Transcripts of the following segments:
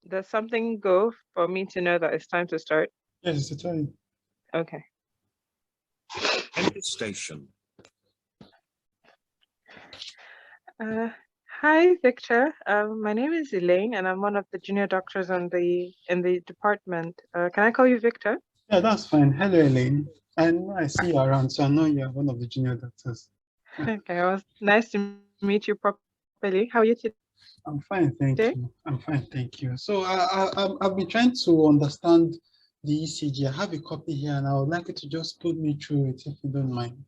Does something go for me to know that it's time to start? Yes, it's a time. Okay. End station. Hi, Victor. My name is Elaine, and I'm one of the junior doctors in the department. Can I call you Victor? Yeah, that's fine. Hello, Elaine. And I see you around, so I know you're one of the junior doctors. Okay, well, nice to meet you properly. How are you today? I'm fine, thank you. I'm fine, thank you. So I've been trying to understand the ECG. I have a copy here, and I would like you to just put me through it, if you don't mind.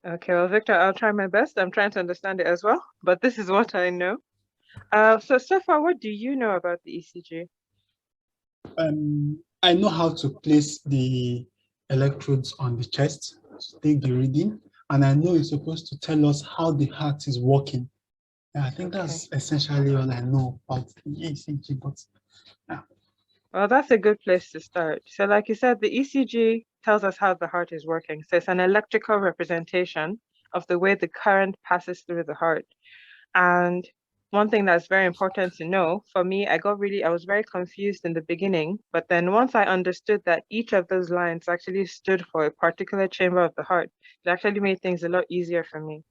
Okay, well, Victor, I'll try my best. I'm trying to understand it as well, but this is what I know. So far, what do you know about the ECG? I know how to place the electrodes on the chest to take the reading, and I know it's supposed to tell us how the heart is working. Yeah, I think that's essentially all I know about the ECG, but yeah. Well, that's a good place to start. So like you said, the ECG tells us how the heart is working. So it's an electrical representation of the way the current passes through the heart. And one thing that's very important to know, for me, I was very confused in the beginning, but then once I understood that each of those lines actually stood for a particular chamber of the heart, it actually made things a lot easier for me.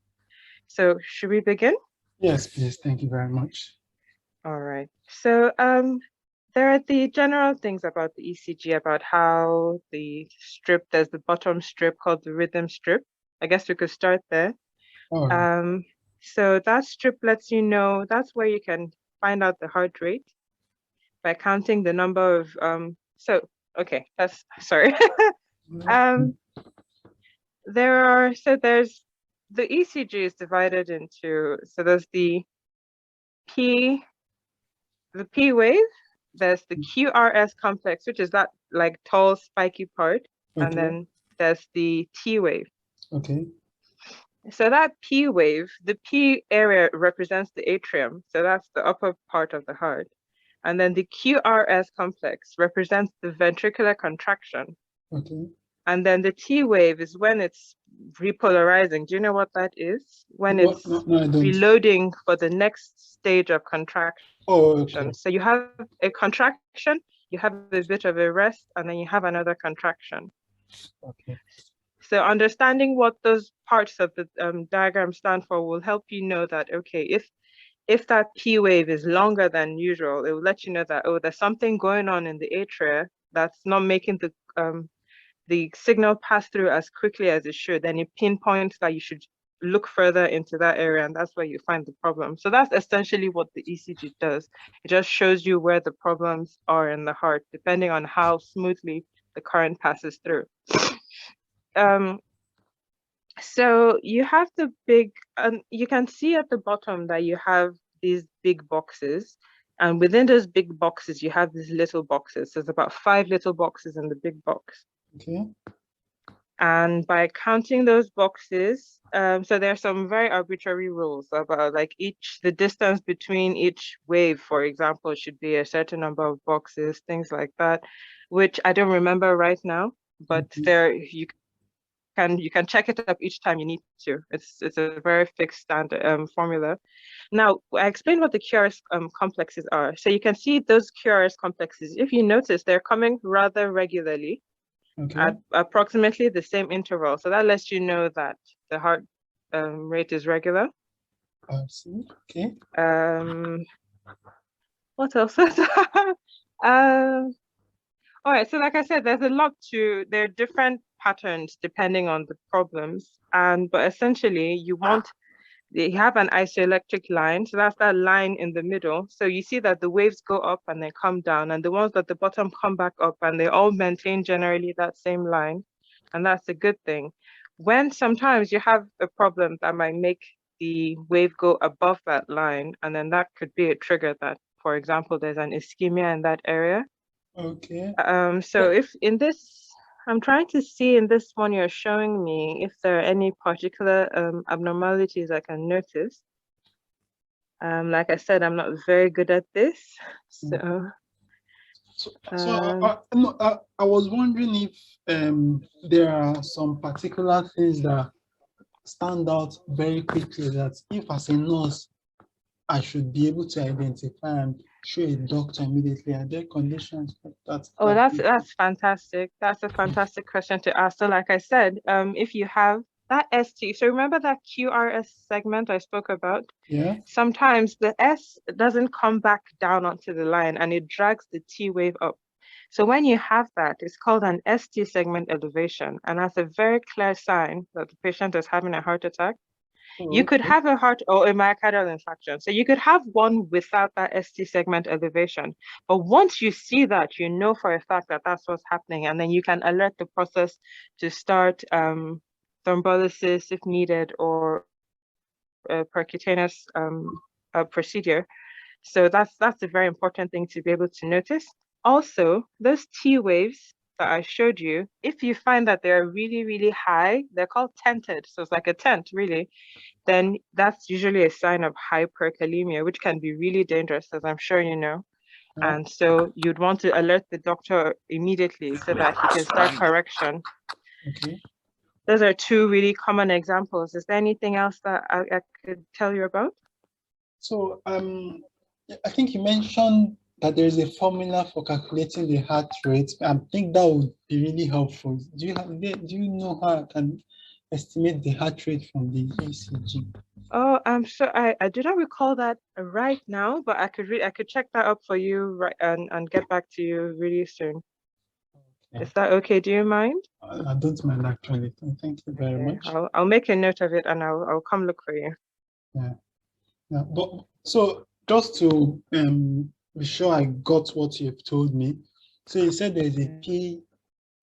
So should we begin? Yes, please. Thank you very much. All right. So there are the general things about the ECG, about how there's the bottom strip called the rhythm strip. I guess we could start there. All right. So that strip lets you know, that's where you can find out the heart rate by counting the number of, okay, that's, sorry. There's, the ECG is divided into, so there's the P wave, there's the QRS complex, which is that like tall spiky part, and then there's the T wave. Okay. So that P wave, the P area represents the atrium, so that's the upper part of the heart. And then the QRS complex represents the ventricular contraction. Okay. And then the T wave is when it's repolarizing. Do you know what that is? When it's reloading for the next stage of contraction. Oh, okay. So you have a contraction, you have a bit of a rest, and then you have another contraction. Okay. So understanding what those parts of the diagram stand for will help you know that, okay, if that P wave is longer than usual, it will let you know that, oh, there's something going on in the atria that's not making the signal pass through as quickly as it should. Then it pinpoints that you should look further into that area, and that's where you find the problem. So that's essentially what the ECG does. It just shows you where the problems are in the heart, depending on how smoothly the current passes through. So you have the big, you can see at the bottom that you have these big boxes, and within those big boxes, you have these little boxes. There's about 5 little boxes in the big box. Okay. And by counting those boxes, so there are some very arbitrary rules about like the distance between each wave, for example, should be a certain number of boxes, things like that, which I don't remember right now, but there you can check it up each time you need to. It's a very fixed standard formula. Now, I explained what the QRS complexes are. So you can see those QRS complexes. If you notice, they're coming rather regularly at approximately the same interval. So that lets you know that the heart rate is regular. I see. Okay. What else? All right, so like I said, there are different patterns depending on the problems. But essentially you have an isoelectric line. So that's that line in the middle. So you see that the waves go up and they come down, and the ones at the bottom come back up, and they all maintain generally that same line. And that's a good thing. When sometimes you have a problem that might make the wave go above that line, and then that could be a trigger that, for example, there's an ischemia in that area. Okay. So if in this, I'm trying to see in this one you're showing me if there are any particular abnormalities I can notice. Like I said, I'm not very good at this. So I was wondering if there are some particular things that stand out very quickly that if as a nurse I should be able to identify and show a doctor immediately? Are there conditions like that? Oh, that's fantastic. That's a fantastic question to ask. So like I said, if you have that ST, so remember that QRS segment I spoke about? Yeah. Sometimes the S doesn't come back down onto the line and it drags the T wave up. So when you have that, it's called an ST segment elevation, and that's a very clear sign that the patient is having a heart attack. You could have a heart or a myocardial infarction. So you could have one without that ST segment elevation. But once you see that, you know for a fact that that's what's happening. And then you can alert the process to start thrombolysis if needed, or a percutaneous procedure. So that's a very important thing to be able to notice. Also, those T waves that I showed you, if you find that they're really, really high, they're called tented. So it's like a tent, really. Then that's usually a sign of hyperkalemia, which can be really dangerous, as I'm sure you know. Yeah. And so you'd want to alert the doctor immediately so that he can start correction. Okay. Those are two really common examples. Is there anything else that I could tell you about? So I think you mentioned that there is a formula for calculating the heart rate. I think that would be really helpful. Do you know how I can estimate the heart rate from the ECG? Oh, so I do not recall that right now, but I could check that up for you right and get back to you really soon. Okay. Is that okay? Do you mind? I don't mind actually. Thank you very Okay, much. I'll make a note of it and I'll come look for you. Yeah. Yeah. But so just to be sure I got what you've told me. So you said there's a P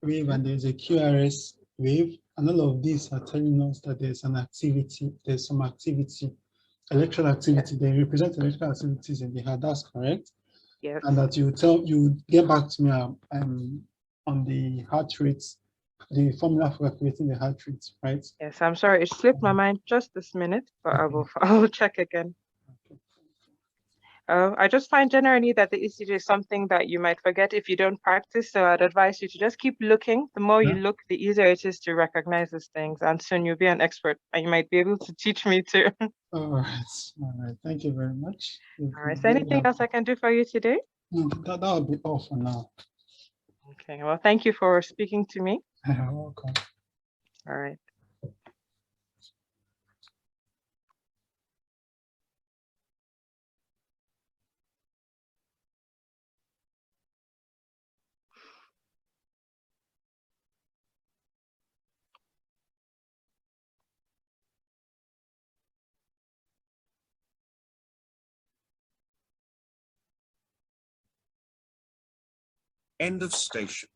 wave and there's a QRS wave, and all of these are telling us that there's some activity, electrical activity. They represent electrical activities in the heart. That's correct. Yes. And that you get back to me on the heart rates, the formula for calculating the heart rate, right? Yes, I'm sorry, it slipped my mind just this minute, but I will check again. I just find generally that the ECG is something that you might forget if you don't practice. So I'd advise you to just keep looking. The more you look, the easier it is to recognize these things. And soon you'll be an expert and you might be able to teach me too. All right. Thank you very much. All right. Is there anything else I can do for you today? No, that will be all for now. Okay. Well, thank you for speaking to me. You're welcome. All right. End of station.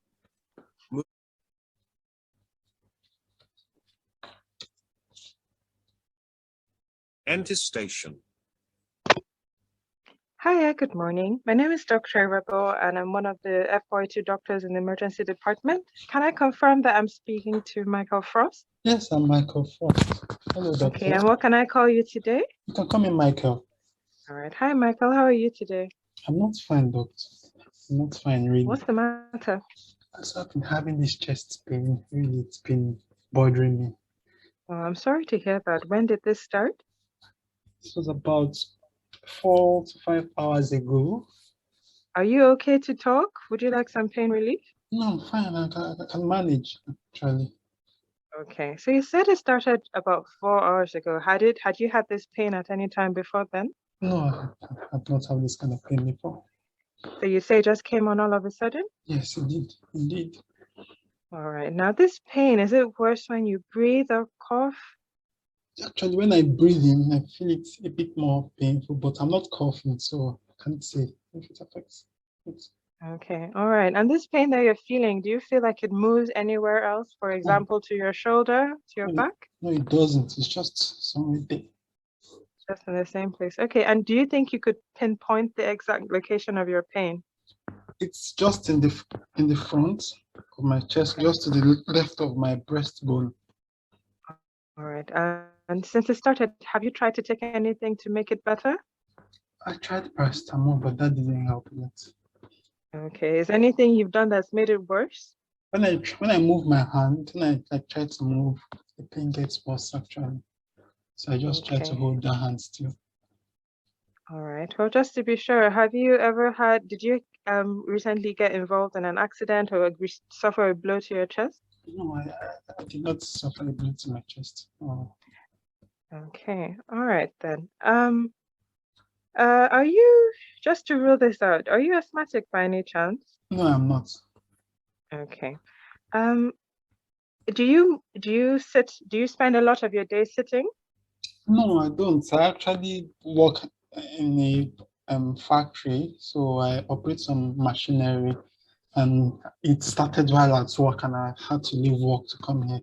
Enter station. Hi, good morning. My name is Dr. Rebel, and I'm one of the F42 doctors in the emergency department. Can I confirm that I'm speaking to Michael Frost? Yes, I'm Michael Frost. Hello, doctor. Okay, and what can I call you today? You can call me Michael. All right. Hi, Michael. How are you today? I'm not fine, doctor. I'm not fine, really. What's the matter? I've been having this chest pain. Really, it's been bothering me. Oh, I'm sorry to hear that. When did this start? This was about 4 to 5 hours ago. Are you okay to talk? Would you like some pain relief? No, I'm fine. I can manage, actually. Okay, so you said it started about 4 hours ago. Had you had this pain at any time before then? No, I've not had this kind of pain before. So you say it just came on all of a sudden? Yes, indeed. All right. Now this pain, is it worse when you breathe or cough? Actually, when I breathe in, I feel it's a bit more painful, but I'm not coughing, so I can't say if it affects it. Okay, all right. And this pain that you're feeling, do you feel like it moves anywhere else? For example, to your shoulder, to your back? No, it doesn't. It's just somewhere there. Just in the same place. Okay, and do you think you could pinpoint the exact location of your pain? It's just in the front of my chest, just to the left of my breastbone. All right. And since it started, have you tried to take anything to make it better? I tried paracetamol, but that didn't help yet. Okay. Is there anything you've done that's made it worse? When I move my hand, when I try to move, the pain gets worse actually. So I just try to hold the hand still. All right. Well, just to be sure, did you recently get involved in an accident or suffer a blow to your chest? No, I did not suffer a blow to my chest. Oh, Okay. All right then. Are you, just to rule this out, are you asthmatic by any chance? no, I'm not. Okay. Um, do you spend a lot of your day sitting? No, I don't. I actually work in a factory, so I operate some machinery, and it started while at work, and I had to leave work to come here.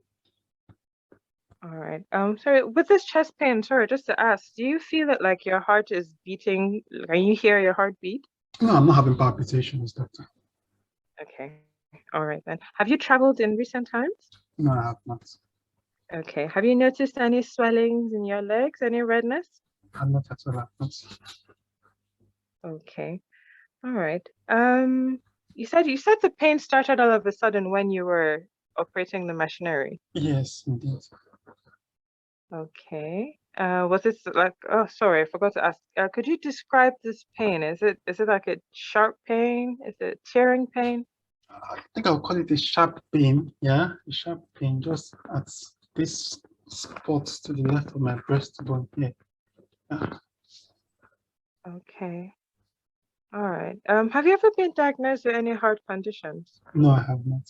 All right. Sorry, with this chest pain, sorry, just to ask, do you feel it like your heart is beating? Can you hear your heartbeat? No, I'm not having palpitations, doctor. Okay. All right then. Have you traveled in recent times? No, I have not. Okay. Have you noticed any swellings in your legs, any redness? I'm not at all. Have not. Okay. All right. You said the pain started all of a sudden when you were operating the machinery. Yes, indeed. Okay. Was it like, oh, sorry, I forgot to ask. Could you describe this pain? Is it like a sharp pain? Is it tearing pain? I think I'll call it a sharp pain. Yeah, a sharp pain just at this spot to the left of my breastbone here. Yeah. Okay. All right. Have you ever been diagnosed with any heart conditions? No, I have not.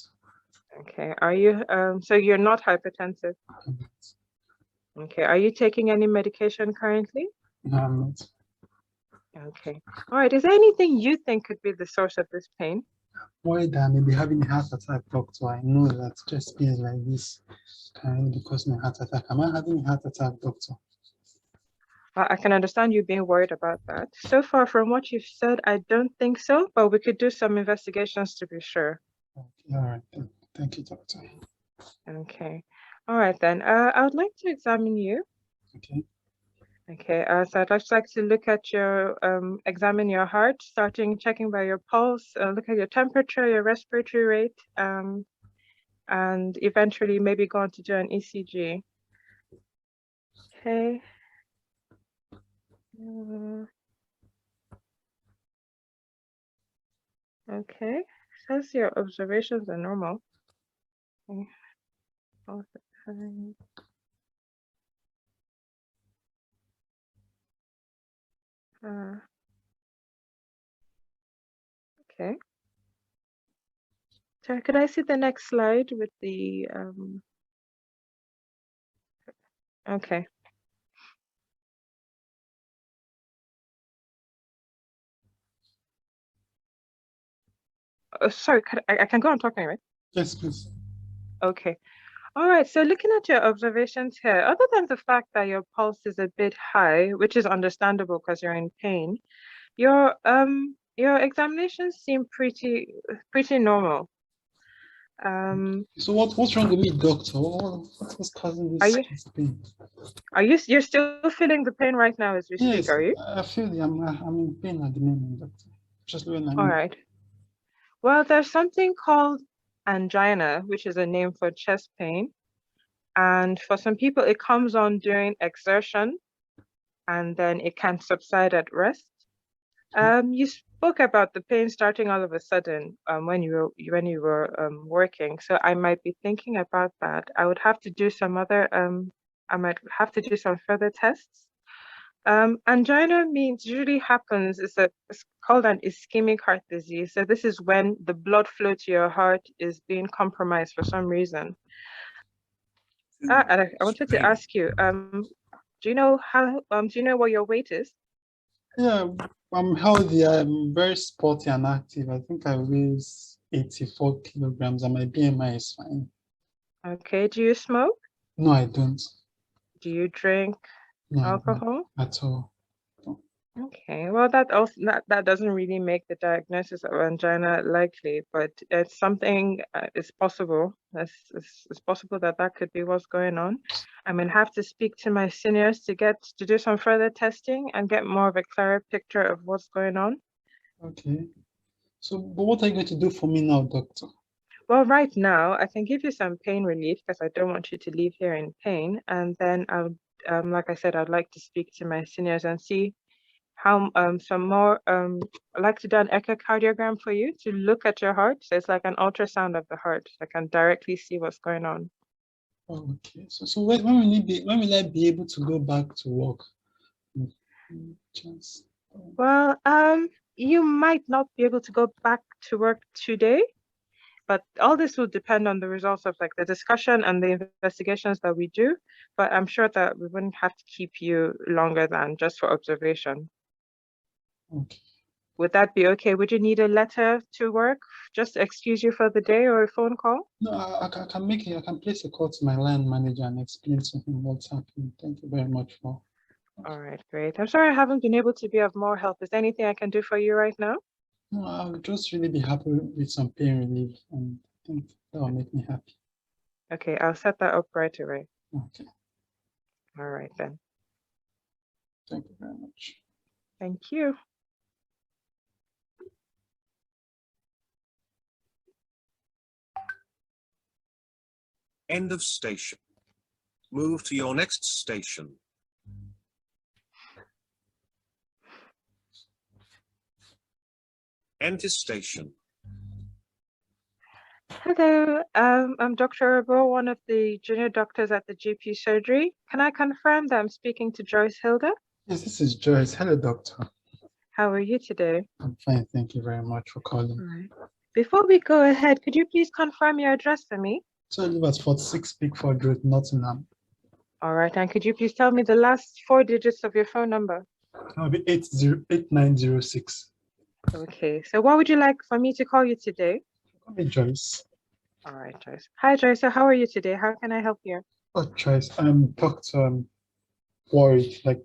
Okay. Are you so you're not hypertensive? I have not. Okay. Are you taking any medication currently? No, I'm not. Okay. All right. Is there anything you think could be the source of this pain? Worried that I may be having a heart attack, doctor. I know that just pains like this can really cause me a heart attack. Am I having a heart attack, doctor? I can understand you being worried about that. So far from what you've said, I don't think so, but we could do some investigations to be sure. Okay, all right. Thank you, doctor. Okay. All right then. I would like to examine you. Okay. Okay. So I'd like to look at examine your heart, checking by your pulse, look at your temperature, your respiratory rate, and eventually maybe go on to do an ECG. Okay. Okay. Says your observations are normal. Okay. All the time. Okay. Sorry, could I see the next slide with the okay. Sorry, I can go on talking, right? Yes, please. Okay. All right. So looking at your observations here, other than the fact that your pulse is a bit high, which is understandable because you're in pain, your examinations seem pretty normal. So what's wrong with me, doctor? What's causing Are this you chest pain? you're still feeling the pain right now as we speak, Yes, are you? I feel I'm in pain at the moment, doctor. Just when I All need. right. Well, there's something called angina, which is a name for chest pain. And for some people, it comes on during exertion and then it can subside at rest. You spoke about the pain starting all of a sudden when you were working. So I might be thinking about that. I might have to do some further tests. Angina usually happens, it's called an ischemic heart disease. So this is when the blood flow to your heart is being compromised for some reason. And I wanted to Pain. ask you, do you know what your weight is? Yeah, I'm healthy. I'm very sporty and active. I think I weigh 84 kilograms and my BMI is fine. Okay, do you smoke? No, I don't. Do you drink No, I don't alcohol? at all. Okay, well, that doesn't really make the diagnosis of angina likely, but it's something, it's possible. It's possible that that could be what's going on. I mean, have to speak to my seniors to do some further testing and get more of a clearer picture of what's going on. Okay. So, but what are you going to do for me now, doctor? Well, right now, I can give you some pain relief because I don't want you to leave here in pain. And then like I said, I'd like to speak to my seniors and see some more I'd like to do an echocardiogram for you to look at your heart. So it's like an ultrasound of the heart. I can directly see what's going on. Okay. So when will I be able to go back to work? Chance. Well, you might not be able to go back to work today, but all this will depend on the results of like the discussion and the investigations that we do. But I'm sure that we wouldn't have to keep you longer than just for observation. Okay. Would that be okay? Would you need a letter to work just to excuse you for the day or a phone call? No, I can make it. I can place a call to my line manager and explain to him what's happening. Thank you very much for. All right, great. I'm sorry I haven't been able to be of more help. Is there anything I can do for you right now? No, I'll just really be happy with some pain relief, and I think that will make me happy. Okay, I'll set that up right away. Okay. All right then. Thank you very much. Thank you. End of station. Move to your next station. Enter station. Hello, I'm Dr. Arabo, one of the junior doctors at the GP surgery. Can I confirm that I'm speaking to Joyce Hilda? Yes, this is Joyce. Hello, doctor. How are you today? I'm fine. Thank you very much for calling. All right. Before we go ahead, could you please confirm your address for me? So I live at 46 Pickford Road, Nottingham. All right, and could you please tell me the last 4 digits of your phone number? That'll be 8906. Okay, so what would you like for me to call you today? Call me Joyce. All right, Joyce. Hi, Joyce. So how are you today? How can I help you? Oh, Joyce, I'm worried, like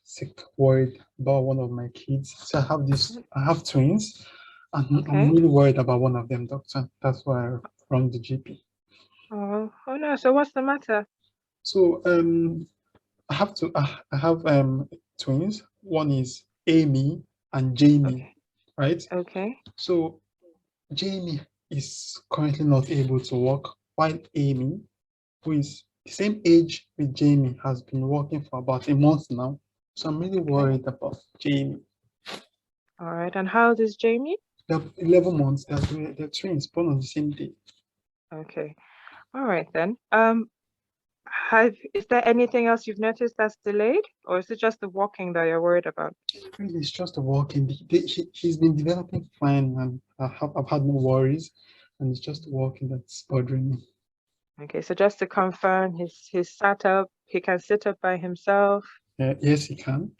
sick, worried about one of my kids. So I have twins, and Okay. I'm really worried about one of them, doctor. That's why I rang the GP. Oh no. So what's the matter? So I have twins. One is Amy and Jamie, Okay. right? Okay. So Jamie is currently not able to walk, while Amy, who is the same age with Jamie, has been walking for about a month now. So I'm really worried about Jamie. All right. And how old is Jamie? They're 11 months. They're twins, born on the same day. Okay. All right then. Is there anything else you've noticed that's delayed, or is it just the walking that you're worried about? Really, it's just a walking. He's been developing fine, and I've had no worries, and it's just the walking that's bothering me. Okay, so just to confirm, he's sat up, he can sit up by himself, Yes, he can.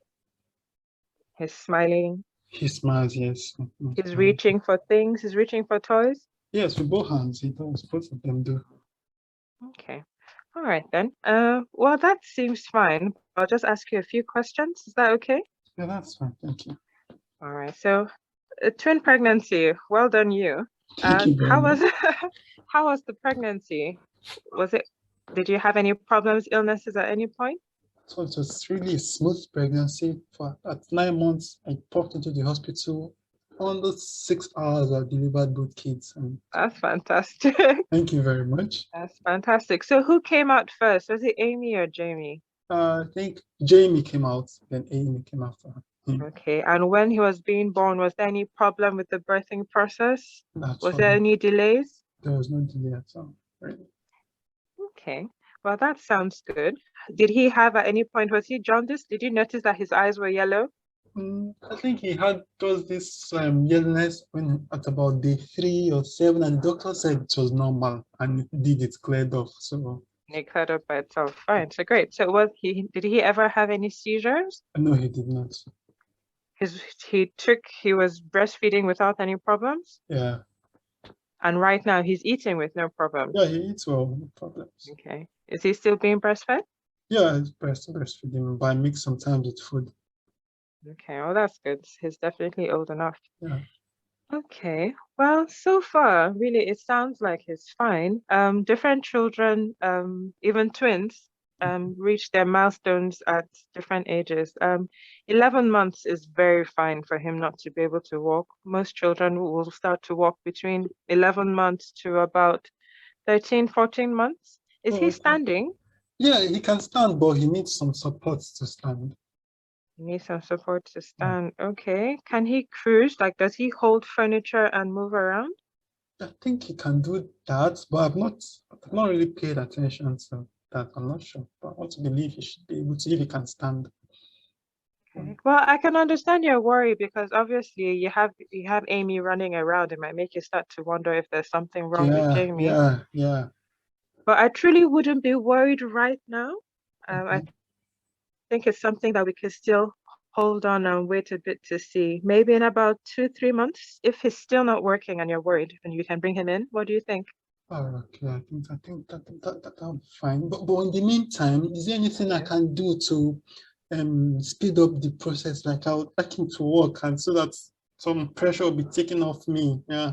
he's smiling, He smiles, yes. he's reaching for things, he's reaching for toys. Yes, with both hands, he does. Both of them do. Okay. All right then. Well, that seems fine. I'll just ask you a few questions. Is that okay? Yeah, that's fine. Thank you. All right. So, twin pregnancy. Well done, you. Thank you very much. How was the pregnancy? Did you have any problems, illnesses at any point? So it was really a smooth pregnancy. At 9 months, I popped into the hospital. Under 6 hours, I delivered both kids. And That's fantastic. thank you very much. That's fantastic. So who came out first? Was it Amy or Jamie? I think Jamie came out, then Amy came after him. Okay. And when he was being born, was there any problem with the birthing process? Was Actually, there any delays? there was no delay at all. Really. Okay. Well, that sounds good. Did he have at any point, was he jaundiced? Did you notice that his eyes were yellow? I think he had this yellowness when at about day 3 or 7, and the doctor said it was normal, and it cleared off. So It cleared up by itself. Fine. So great. So did he ever have any seizures? no, he did not. He was breastfeeding without any problems? Yeah. And right now he's eating with no problems. Yeah, he eats well, no problems. Okay. Is he still being breastfed? Yeah, it's breastfeeding, but I mix sometimes with food. Okay, well that's good. He's definitely old enough. Yeah. Okay. Well, so far, really, it sounds like he's fine. Different children, even twins, reach their milestones at different ages. 11 months is very fine for him not to be able to walk. Most children will start to walk between 11 months to about 13, 14 months. Is he Okay. standing? Yeah, he can stand, but he needs some support to stand. He needs some support to stand. Okay. Can he cruise? Like, does he hold furniture and move around? I think he can do that, but I've not really paid attention to that. I'm not sure, but I want to believe he should be able to if he can stand. Okay. Well, I can understand your worry because obviously you have Amy running around. It might make you start to wonder if there's something wrong with Yeah, Jamie. yeah. But I truly wouldn't be worried right now. I Okay. think it's something that we could still hold on and wait a bit to see. Maybe in about 2, 3 months, if he's still not working and you're worried, then you can bring him in. What do you think? Oh, okay. I think that'll be fine. But in the meantime, is there anything I Yeah. can do to speed up the process? Like I'll like him to work and so that some pressure will be taken off me. Yeah.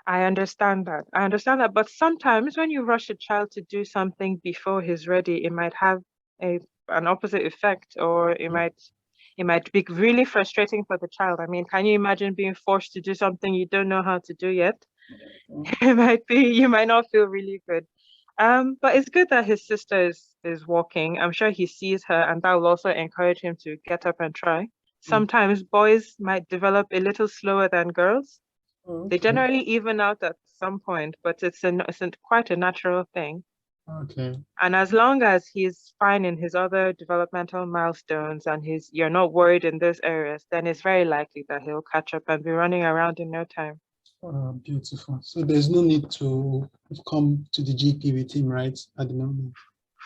I understand that. I understand that. But sometimes when you rush a child to do something before he's ready, it might have a an opposite effect, or it might be really frustrating for the child. I mean, can you imagine being forced to do something you don't know how to do yet? It might be you might not feel really good. But it's good that his sister is walking. I'm sure he sees her, and that will also encourage him to get up and try. Sometimes boys might develop a little slower than girls. They Okay. generally even out at some point, but it's quite a natural thing. Okay. And as long as he's fine in his other developmental milestones and you're not worried in those areas, then it's very likely that he'll catch up and be running around in no time. Beautiful. So there's no need to come to the GP with him, right? At the moment.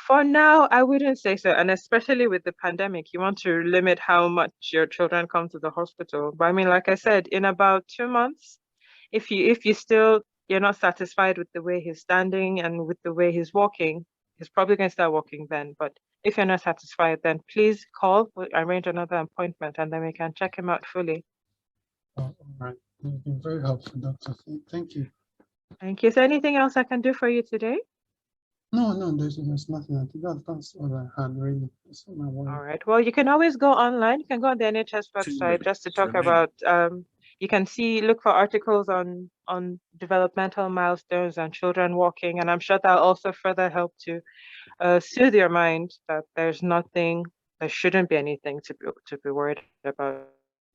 For now, I wouldn't say so. And especially with the pandemic, you want to limit how much your children come to the hospital. But I mean, like I said, in about 2 months, if you still you're not satisfied with the way he's standing and with the way he's walking, he's probably going to start walking then. But if you're not satisfied, then please call, we'll arrange another appointment, and then we can check him out fully. Oh, all right. You've been very helpful, Doctor. Thank you. Thank you. Is there anything else I can do for you today? No, there's nothing. I think that's all I had really. That's all my worry. All right. Well, you can always go online. You can go on the NHS 2 website just to minutes talk remaining. about you can look for articles on developmental milestones and children walking, and I'm sure that'll also further help to soothe your mind that there shouldn't be anything to be worried about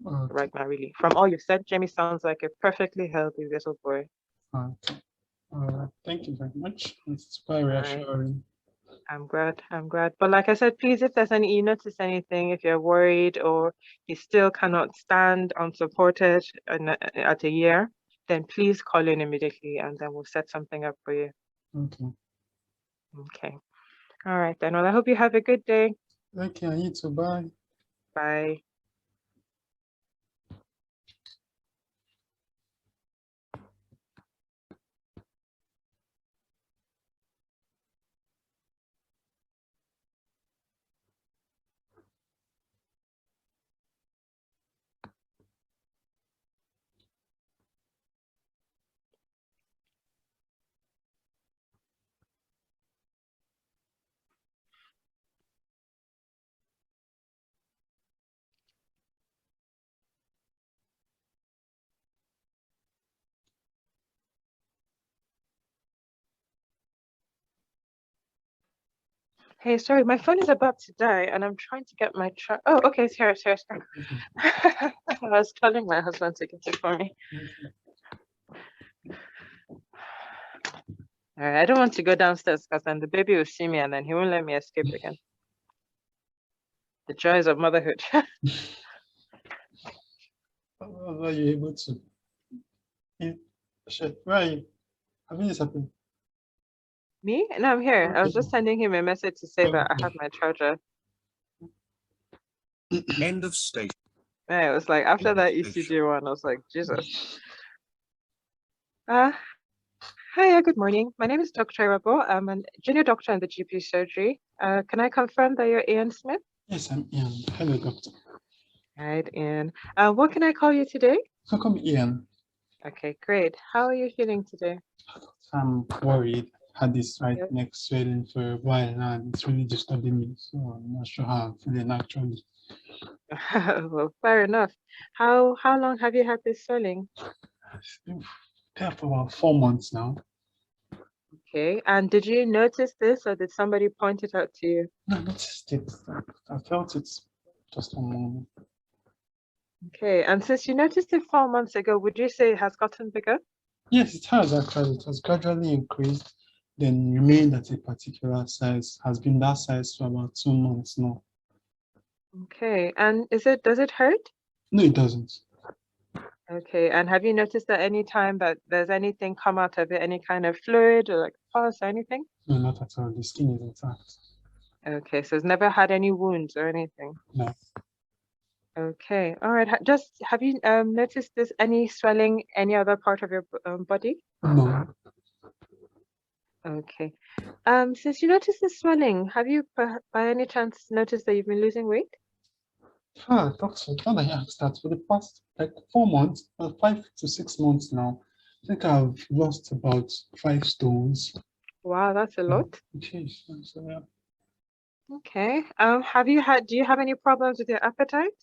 Okay. right now, really. From all you've said, Jamie sounds like a perfectly healthy little boy. Okay. All right. Thank you very much. It's quite All right. reassuring. I'm glad. I'm glad. But like I said, please, if there's you notice anything, if you're worried or you still cannot stand unsupported at a year, then please call in immediately and then we'll set something up for you. Okay. Okay. All right then. Well, I hope you have a good day. Thank you. You too. Bye. Bye. Hey, sorry, my phone is about to die and I'm trying to get my Oh, okay, it's here, it's here. I was telling my husband to get it for me. All right, I don't want to go downstairs because then the baby will see me and then he won't let me escape again. The joys of motherhood. How are you able to? Yeah. Shit. Where are you? Having this happen. Me? No, I'm here. I was Okay. just sending him a message to say that I Okay. have my charger. End of station. Yeah, it was like after that Station. ECG one, I was like, Jesus. Hiya, good morning. My name is Dr. Irabo. I'm a junior doctor in the GP surgery. Can I confirm that you're Ian Smith? Yes, I'm Ian. Hello, doctor. Right, Ian. What can I call you today? How come Ian? Okay, great. How are you feeling today? I'm worried. Had this right Yep. neck swelling for a while now, and it's really disturbing me. So I'm not sure how I'm feeling actually. Well, fair enough. How long have you had this swelling? It's been there for about 4 months now. Okay, and did you notice this or did somebody point it out to you? I noticed it. I felt it Just one moment. Okay, and since you noticed it 4 months ago, would you say it has gotten bigger? Yes, it has actually. It has gradually increased, then remained at a particular size, has been that size for about 2 months now. Okay, and does it hurt? No, it doesn't. Okay, and have you noticed at any time that there's anything come out of it, any kind of fluid or like pus or anything? No, not at all. The skin is intact. Okay, so it's never had any wounds or anything. No. Okay, all right. Just have you noticed this any swelling any other part of your body? No. Okay. Since you noticed the swelling, have you by any chance noticed that you've been losing weight? Doctor, now that you asked that, for the past like 4 months, 5 to 6 months now, I think I've lost about 5 stones. Wow, that's a Yeah. lot. Jeez, so yeah. Okay. Do you have any problems with your appetite?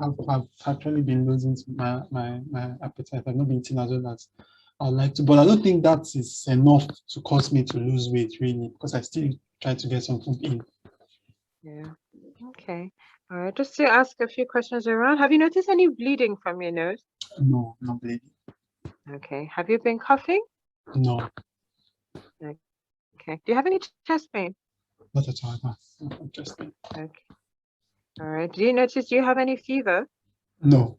I've actually been losing my appetite. I've not been eating as well as I'd like to, but I don't think that is enough to cause me to lose weight really, because I still try to get some food in. Yeah. Okay. All right. Just to ask a few questions around, have you noticed any bleeding from your nose? No, not bleeding. Okay. Have you been coughing? No, Okay. Do you have any chest pain? not at all. No, just me. Okay. All right. Do you have any fever? No,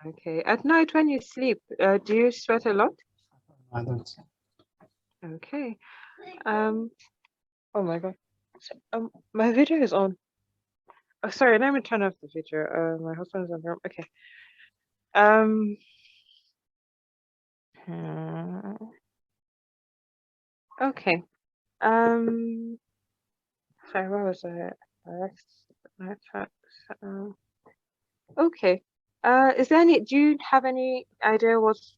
Okay. At night when you sleep, do you sweat a lot? I don't. Okay. Oh my God. My video is on. Oh, sorry, let me turn off the video. My husband's on the room. Okay. Um. Okay. Um. Sorry, what was I? Okay. Is there any? Do you have any idea what's?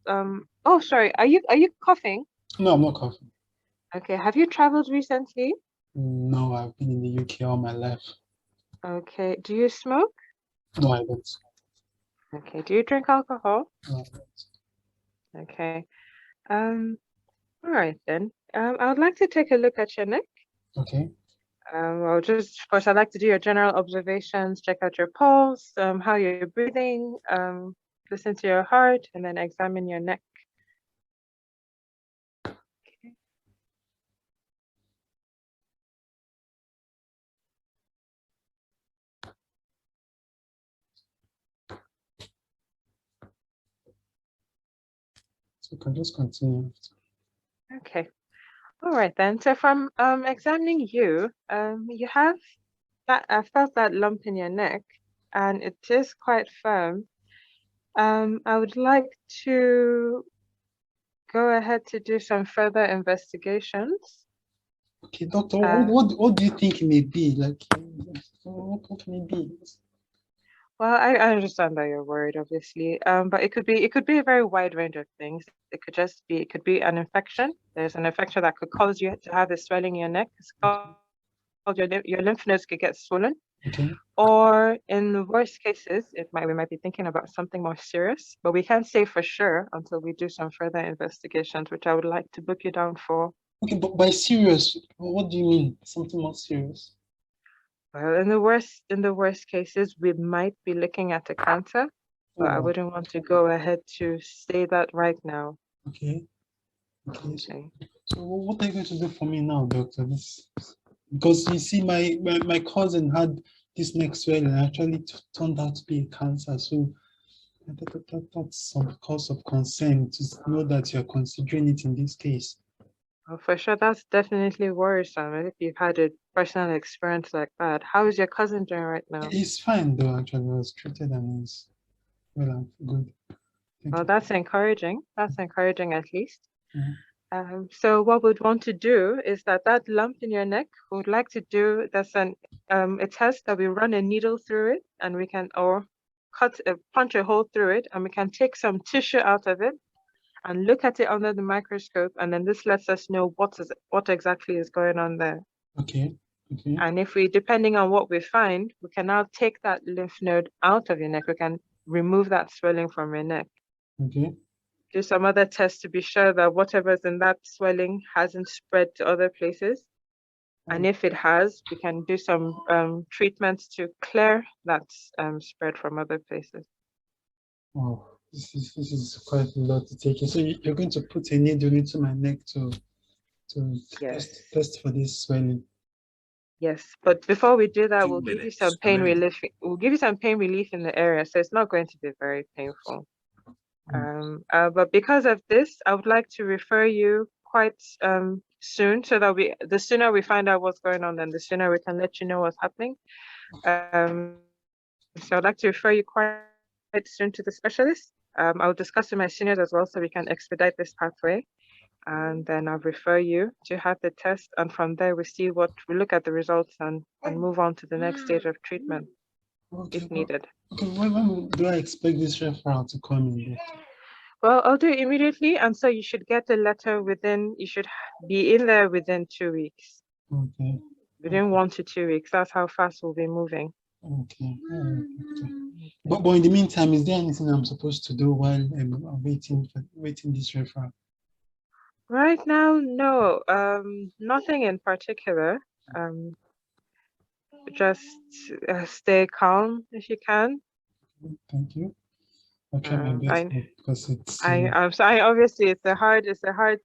Oh, sorry. Are you coughing? No, I'm not coughing. Okay. Have you traveled recently? No, I've been in the UK all my life. Okay. Do you smoke? No, I don't. Okay. Do you drink alcohol? No, I don't. Okay. Um. All right then. I would like to take a look at your neck. Okay. Of course, I'd like to do your general observations, check out your pulse, how you're breathing, listen to your heart, and then examine your neck. Okay. So you can just continue. Okay. All right then. So from examining you, you have I felt that lump in your neck, and it is quite firm. I would like to go ahead to do some further investigations. Okay, doctor, Uh, what do you think it may be? Like, what can it be? well, I understand that you're worried, obviously. But it could be a very wide range of things. It could be an infection. There's an infection that could cause you to have a swelling in your neck. It's called your lymph nodes could get swollen. Okay. Or in the worst cases, we might be thinking about something more serious, but we can't say for sure until we do some further investigations, which I would like to book you down for. Okay, but by serious, what do you mean? Something more serious? Well, in the worst cases, we might be looking at a cancer, but I Oh, wouldn't want to go ahead to say that right now. okay. Okay. Okay. So what are you going to do for me now, doctor? Because you see, my cousin had this neck swelling and actually turned out to be a cancer. So that's some cause of concern to know that you're considering it in this case. Well, for sure, that's definitely worrisome if you've had a personal experience like that. How is your cousin doing right now? He's fine though, actually. He was treated and he's well and good. Thank Well, you. that's encouraging. That's encouraging at least. Mhm. So what we'd want to do is that lump in your neck, we would like to do that's a test that we run a needle through it and we can or punch a hole through it and we can take some tissue out of it and look at it under the microscope, and then this lets us know what exactly is going on there. Okay. Okay. And if we, depending on what we find, we can now take that lymph node out of your neck. We can remove that swelling from your neck. Okay. Do some other tests to be sure that whatever's in that swelling hasn't spread to other places. And if it has, we can do some treatments to clear that spread from other places. Wow, this is quite a lot to take in. So you're going to put a needle into my neck to Yes. test for this swelling. Yes, but before we do that, 2 we'll give you minutes some pain remaining. relief. We'll give you some pain relief in the area, so it's not going to be very painful. But because of this, I would like to refer you quite soon, so that the sooner we find out what's going on, then the sooner we can let you know what's happening. So I'd like to refer you quite soon to the specialist. I'll discuss with my seniors as well, so we can expedite this pathway. And then I'll refer you to have the test, and from there we look at the results and move on to the next stage of treatment if needed. Okay, when do I expect this referral to come in? Well, I'll do it immediately, and so you should get a letter you should be in there within 2 weeks. Okay. Within 1 to 2 weeks, that's how fast we'll be moving. Okay. But in the meantime, is there anything I'm supposed to do while I'm waiting this referral? Right now, no, nothing in particular. Just stay calm if you can. Thank you. I'll try my best because it's. I'm sorry. Obviously, it's a hard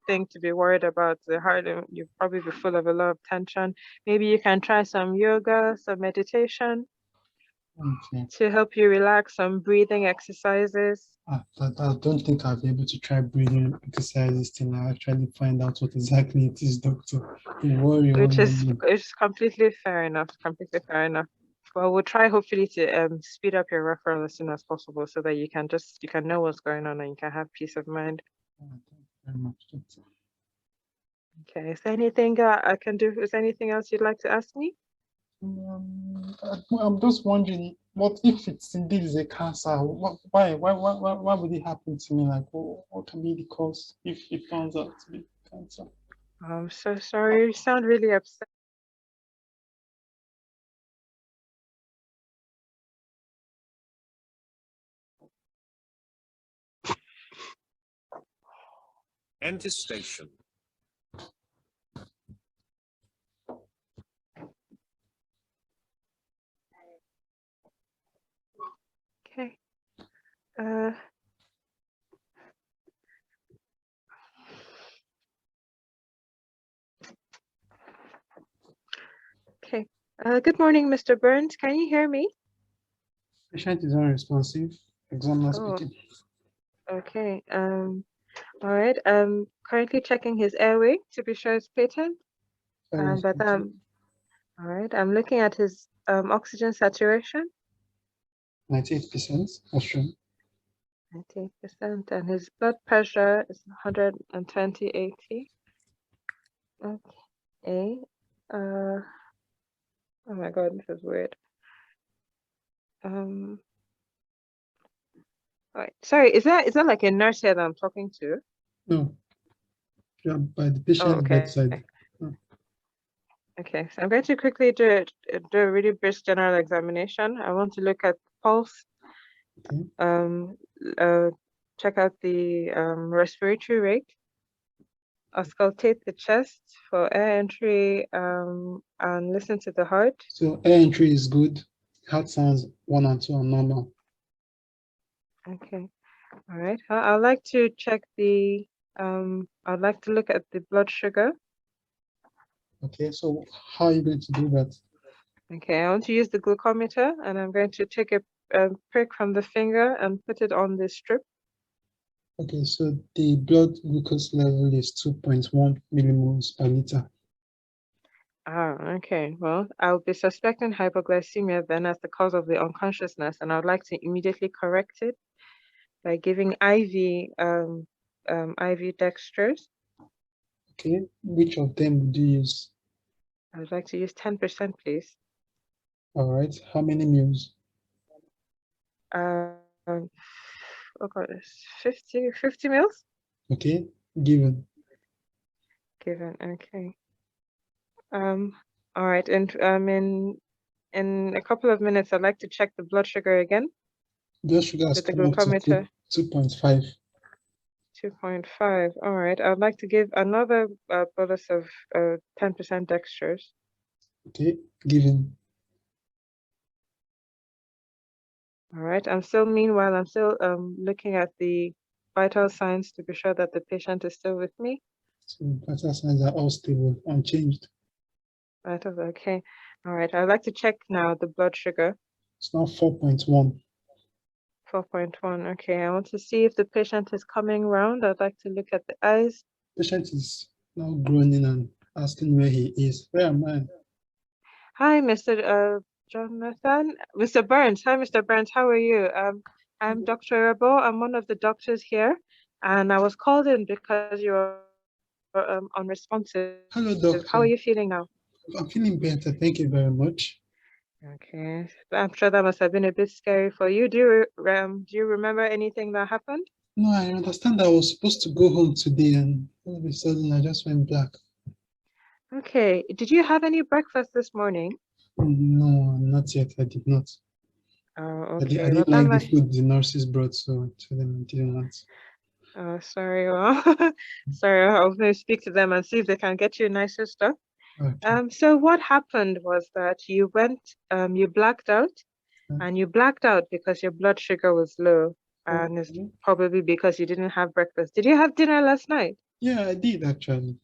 thing to be worried about. You'll probably be full of a lot of tension. Maybe you can try some yoga, some meditation to help you relax. Some breathing exercises. I don't think I'll be able to try breathing exercises till I actually find out what exactly it is, doctor. Which is completely fair enough. Completely fair enough. Well, we'll try hopefully to speed up your referral as soon as possible, so that you can know what's going on and you can have peace of mind. Thank you very much, doctor. Okay. Is there anything I can do? Is there anything else you'd like to ask me? I'm just wondering, what if it's indeed is a cancer? Why would it happen to me? Like, what can be the cause if it turns out to be cancer? I'm so sorry. You sound really upset. Enter station. Okay. Okay. Good morning, Mr. Burns. Can you hear me? Patient is unresponsive. Examiner speaking. Okay. All right. Currently checking his airway to be sure it's patent. All right. I'm looking at his oxygen saturation. 98%. Ashram. 98%, and his blood pressure is 120/80. Okay. Oh my God, this is weird. All right. Sorry, is that like a nurse here that I'm talking to? No. Yeah, by the patient's bedside. No. Okay, so I'm going to quickly do a really brisk general examination. I want to look at pulse. Okay. Check out the respiratory rate. Auscultate the chest for air entry, and listen to the heart. So air entry is good. Heart sounds 1 and 2 are normal. Okay. All right. I'd like to check I'd like to look at the blood sugar. Okay, so how are you going to do that? Okay, I want to use the glucometer, and I'm going to take a prick from the finger and put it on the strip. Okay, so the blood glucose level is 2.1 millimoles per liter. Okay. Well, I'll be suspecting hypoglycemia then as the cause of the unconsciousness, and I'd like to immediately correct it by giving IV dextrose. Okay, which of them would you use? I would like to use 10%, please. All right, how many mils? Oh God, 50 mils? Okay, given. Given, okay. All right, and in a couple of minutes, I'd like to check the blood sugar again. Blood sugar has with the come up to glucometer. 2.5. 2.5. All right, I'd like to give another bolus of 10% dextrose. Okay, given. All right. Meanwhile, I'm still looking at the vital signs to be sure that the patient is still with me. So vital signs are all stable, unchanged. Vitals, okay. All right. I'd like to check now the blood sugar. It's now 4.1. 4.1. Okay. I want to see if the patient is coming round. I'd like to look at the eyes. Patient is now groaning and asking where he is. Where am I? Hi, Mr. Jonathan. Mr. Burns. Hi, Mr. Burns. How are you? I'm Dr. Rabo. I'm one of the doctors here, and I was called in because you're unresponsive. Hello, How are doctor. you feeling now? I'm feeling better. Thank you very much. Okay. I'm sure that must have been a bit scary for you. Do you remember anything that happened? No, I understand I was supposed to go home today, and all of a sudden I just went black. Okay. Did you have any breakfast this morning? No, not yet. I did not. Oh, I okay. Well, didn't like the food the nurses brought, so to them I didn't want. oh, sorry. Well, sorry. I'll maybe speak to them and see if they can get you nicer stuff. Okay. So what happened was that you blacked out, Yeah. and you blacked out because your blood sugar was low, and it's Okay. probably because you didn't have breakfast. Did you have dinner last night? Yeah, I did actually.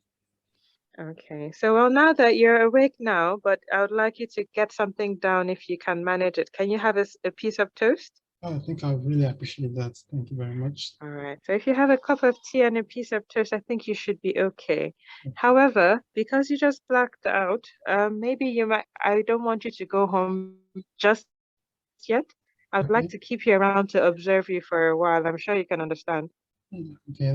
Okay, so well, now that you're awake now, but I would like you to get something down if you can manage it. Can you have a piece of toast? I think I really appreciate that. Thank you very much. All right, so if you have a cup of tea and a piece of toast, I think you should be okay. However, because you just blacked out, maybe I don't want you to go home just yet. I'd like Okay. to keep you around to observe you for a while. I'm sure you can understand. Okay,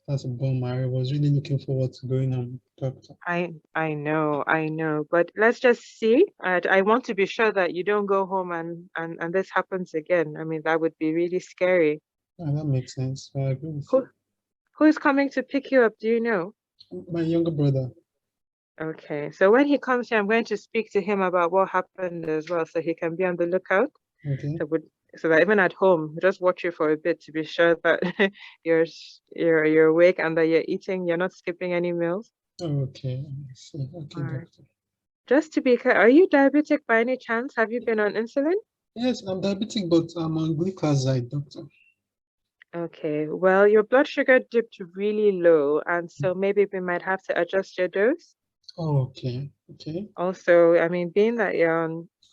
that's a bummer. I was really looking forward to going on, doctor. I know, but let's just see. I want to be sure that you don't go home and this happens again. I mean, that would be really scary. Yeah, that makes sense. I agree with Who who is coming to pick you up? Do you know? you. My younger brother. Okay, so when he comes here, I'm going to speak to him about what happened as well, so he can be on the lookout. Okay. So would so that even at home, just watch you for a bit to be sure that you're awake and that you're eating. You're not skipping any meals. Okay. I see. All Okay, right. doctor. Just to be clear, are you diabetic by any chance? Have you been on insulin? Yes, I'm diabetic, but I'm on glucoside, doctor. Okay, well, your blood sugar dipped really low, and so maybe we might have to adjust your dose. Oh, okay. Okay. Also, I mean, being that you're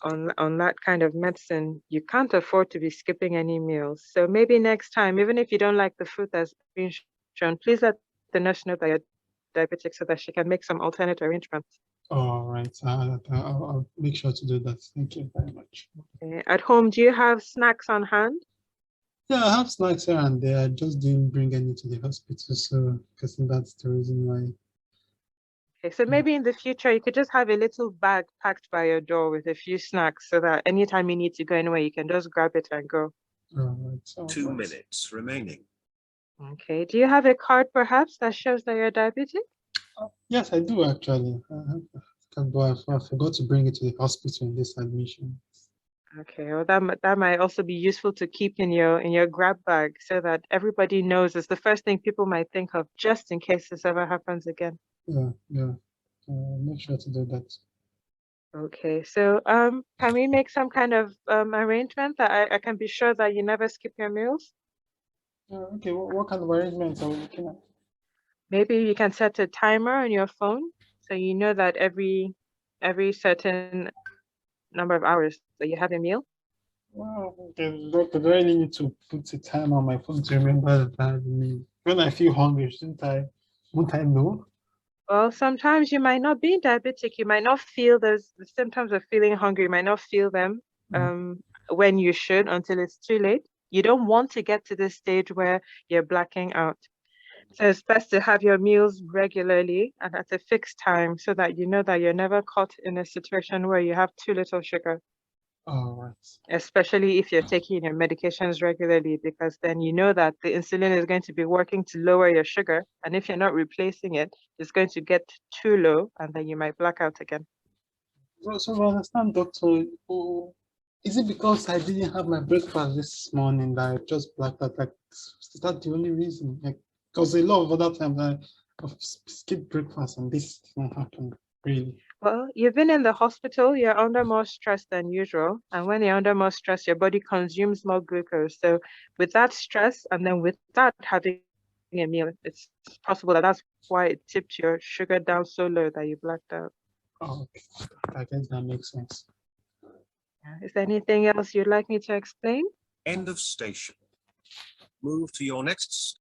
on that kind of medicine, you can't afford to be skipping any meals. So maybe next time, even if you don't like the food that's being shown, please let the nurse know that you're diabetic so that she can make some alternate arrangements. All right. I'll make sure to do that. Thank you very much. Okay. At home, do you have snacks on hand? Yeah, I have snacks here and there. I just didn't bring any to the hospital, so because that's the reason why. Okay, so maybe in the future you could just have a little bag packed by your door with a few snacks so that anytime you need to go anywhere, you can just grab it and go. All right. All 2 right. minutes remaining. Okay, do you have a card perhaps that shows that you're diabetic? Yes, I do actually. But I forgot to bring it to the hospital in this admission. Okay, well that might also be useful to keep in your grab bag so that everybody knows it's the first thing people might think of just in case this ever happens again. Yeah, yeah. Make sure to do that. Okay, so can we make some kind of arrangement that I can be sure that you never skip your meals? Okay, what kind of arrangements are we looking at? Maybe you can set a timer on your phone so you know that every certain number of hours that you have a meal. Well, okay, doctor, do I really need to put a time on my phone to remember that I have a meal? When I feel hungry, won't I know? Well, sometimes you might not be diabetic. You might not feel the symptoms of feeling hungry. You might not feel them Mm. when you should until it's too late. You don't want to get to this stage where you're blacking out. So it's best to have your meals regularly and at a fixed time so that you know that you're never caught in a situation where you have too little sugar, All right. especially if you're taking your medications regularly, because then you know that the insulin is going to be working to lower your sugar. And if you're not replacing it, it's going to get too low and then you might black out again. So I understand, doctor. Oh, is it because I didn't have my breakfast this morning that I just blacked out? Like, is that the only reason? Like, because a lot of other times I've skipped breakfast and this did not happen, really. Well, you've been in the hospital, you're under more stress than usual. And when you're under more stress, your body consumes more glucose. So with that stress and then without having a meal, it's possible that that's why it tipped your sugar down so low that you blacked out. Oh, okay. I guess that makes sense. Yeah. Is there anything else you'd like me to explain? End of station. Move to your next